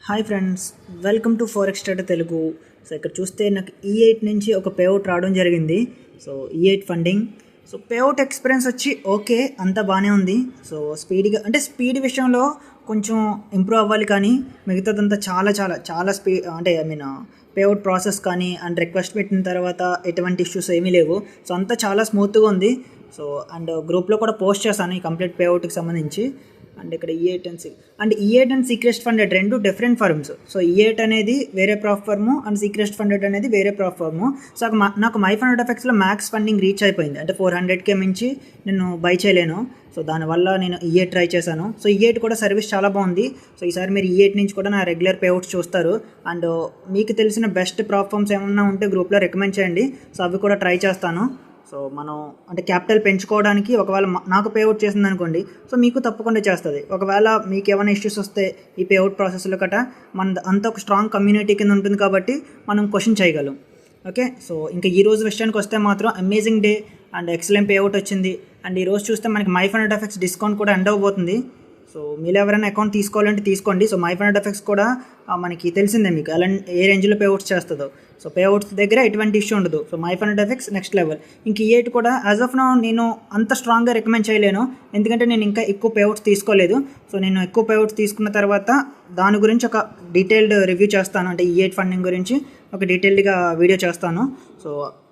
Hi friends, welcome to forex trader Telugu. So ఇక్కడ చూస్తే నాకు E8 నుంచి ఒక పేఅవుట్ రావడం జరిగింది. So E8 funding. So payout experience వచ్చి ఓకే, అంతా బాగానే ఉంది. సో స్పీడ్గా అంటే స్పీడ్ విషయంలో కొంచెం ఇంప్రూవ్ అవ్వాలి, కానీ మిగతాదంతా చాలా చాలా చాలా అంటే పేఅవుట్ ప్రాసెస్ కానీ అండ్ రిక్వెస్ట్ పెట్టిన తర్వాత ఎటువంటి ఇష్యూస్ ఏమీ లేవు. సో అంతా చాలా స్మూత్గా ఉంది. సో అండ్ గ్రూప్లో కూడా పోస్ట్ చేస్తాను ఈ కంప్లీట్ పేఅవుట్కి సంబంధించి. అండ్ ఇక్కడ E8 అండ్ సీక్రెస్ట్ ఫండెడ్ రెండు డిఫరెంట్ ఫర్మ్స్. సో E8 అనేది వేరే ప్రాఫ్ ఫర్ము అండ్ సీక్రెస్ట్ ఫండెడ్ అనేది వేరే ప్రాఫ్ ఫర్ము. సో నాకు MyFundedFX మ్యాక్స్ ఫండింగ్ రీచ్ అయిపోయింది, అంటే 400K మించి నేను బై చేయలేను. సో దానివల్ల నేను E8 ట్రై చేశాను. సో E8 కూడా సర్వీస్ చాలా బాగుంది. సో ఈసారి మీరు E8 నుంచి కూడా నా రెగ్యులర్ పేఅవుట్స్ చూస్తారు. అండ్ మీకు తెలిసిన బెస్ట్ ప్రాఫ్ ఫర్మ్స్ ఏమన్నా ఉంటే గ్రూప్లో రికమెండ్ చేయండి. సో అవి కూడా ట్రై చేస్తాను. సో మనం అంటే క్యాపిటల్ పెంచుకోవడానికి ఒకవేళ నాకు పేఅవుట్ చేసింది అనుకోండి, సో మీకు తప్పకుండా చేస్తుంది. ఒకవేళ మీకు ఏమైనా ఇష్యూస్ వస్తే ఈ పేఅవుట్ ప్రాసెస్లో మన అంత ఒక స్ట్రాంగ్ కమ్యూనిటీ కింద ఉంటుంది కాబట్టి మనం క్వశ్చన్ చేయగలం. ఓకే, సో ఇంకా ఈ రోజు విషయానికి వస్తే మాత్రం amazing day and excellent payout వచ్చింది. అండ్ ఈరోజు చూస్తే మనకి MyFundedFX డిస్కౌంట్ కూడా ఎండ్ అవ్వబోతుంది. సో మీరు ఎవరైనా అకౌంట్ తీసుకోవాలంటే తీసుకోండి. సో MyFundedFX కూడా మనకి తెలిసిందే మీకు ఎలా ఏ రేంజ్లో పేఅవుట్స్ చేస్తుందో. సో పేఅవుట్స్ దగ్గర ఎటువంటి ఇష్యూ ఉండదు. So MyFundedFX next level. ఇంక E8 కూడా యాజ్ ఆఫ్ నౌ నేను అంత స్ట్రాంగ్గా రికమెండ్ చేయలేను, ఎందుకంటే నేను ఇంకా ఎక్కువ పేఅవుట్స్ తీసుకోలేదు. సో నేను ఎక్కువ పేఅవుట్స్ తీసుకున్న తర్వాత దాని గురించి ఒక డీటెయిల్డ్ రివ్యూ చేస్తాను, అంటే E8 ఫండింగ్ గురించి ఒక డీటెయిల్డ్గా వీడియో చేస్తాను. సో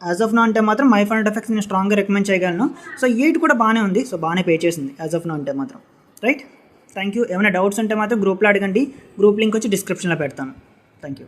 యాజ్ ఆఫ్ నౌ అంటే మాత్రం MyFundedFX నేను స్ట్రాంగ్గా రికమెండ్ చేయగలను. సో E8 కూడా బాగానే ఉంది, సో బాగానే పే చేసింది యాజ్ ఆఫ్ నౌ అంటే మాత్రం. Right, thank you. ఏమైనా డౌట్స్ ఉంటే మాత్రం గ్రూప్లో అడగండి. గ్రూప్ లింక్ వచ్చి డిస్క్రిప్షన్లో పెడతాను. Thank you.